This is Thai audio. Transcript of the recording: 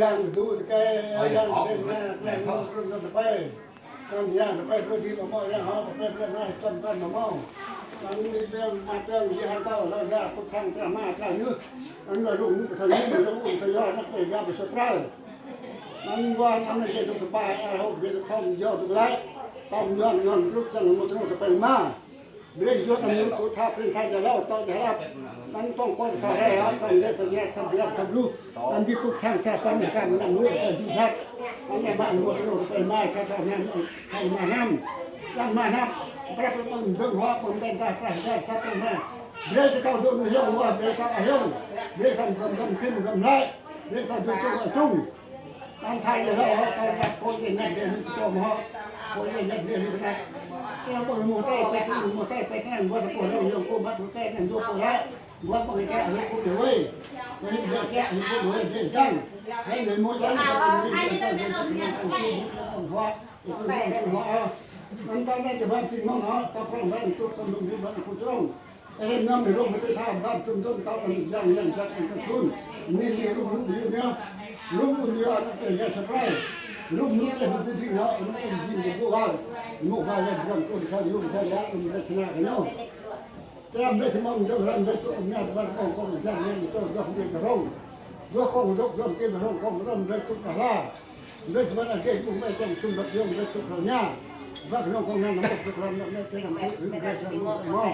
yang du ke yang den na yang run runไปkan yangไปพอดีมาหม้อยังเฮาไปเพื่อนให้ต้นมาหม้อมันมีเรื่องมาเรื่องที่ให้เต้าแล้วยาพุทธังจะมาถ้านึกอันว่าลุงทางนี้ลุงก็ยอดนักเตะยาไปสุดท้ายมันว่ามันไม่ใช่ตุ๊กตาเอาเดี๋ยวท่องยอดตุ๊กไรต้องย้อนรูปจังมันต้องจะเป็นมาเดี๋ยวยอดมันตัวท่าเป็นไทยจะเล่าต้องจะรับนั้นต้องก้อนท่าแร่ต้องเล่นตัวนี้ทำที่รับทำรู้อันที่พุทธังแค่ความในการนั่งรู้เป็นที่ชัดมันในบ้านมันต้องเป็นมาแค่ตอนนั้นให้มาน้ำยังมาน้ำพระพุทธองค์ดึงหัวคนเป็นตาตาแค่ชัดตรงนั้นเรื่องที่เขาดูมันยงว่าเรื่องเขายงเรื่องเขาขึ้นกันไรเรื่องเขาจุ่มทางไทยเลยเขาแบบคนเงินเดือนตัวมอคนเงินเดือนนี่นะเราบอกโมเต้ไปที่โมเต้ไปที่นั่นว่าจะปวดเราโยมกูมาถูกเต้นั่นโยมกูแล้วว่าปกติแก่ให้กูเดี๋ยวเว้ยวันนี้แก่ให้กูเดี๋ยวเว้ยเดินจังให้เดินโมยันให้เดินจังหัวมันต้องได้จะบ้านสิ่งมั่งเหรอตาพร้อมบ้านตุ๊กตาลุงที่บ้านกูจ้องไอ้เรื่องน้ำในโลกมันจะทำบ้านต้นเต้าเป็นยังจัดเป็นชุนนี่ลูกอยู่เนี่ยลูกอยู่อันนั้นเป็นสบายลูกนี่เป็นผู้ที่เราลูกยิงผู้ว่าลูกว่าเล่นกันคนเขาอยู่เขาอยากมันจะชนะกันเนาะแต่ไม่ถึงมันจะรันได้ตัวนี้บ้านของคนอย่างนี้ก็ยกเดียวกับเรายกของยกเกี่ยวกับเราของเราได้ทุกกะลาได้ทุกวันเกี่ยวกับไม่ต้องชุนแบบยงได้ทุกครั้งนี้บ้านเราของนั้นมันทุกครั้งนั้นได้ทำให้ถึงได้ทำให้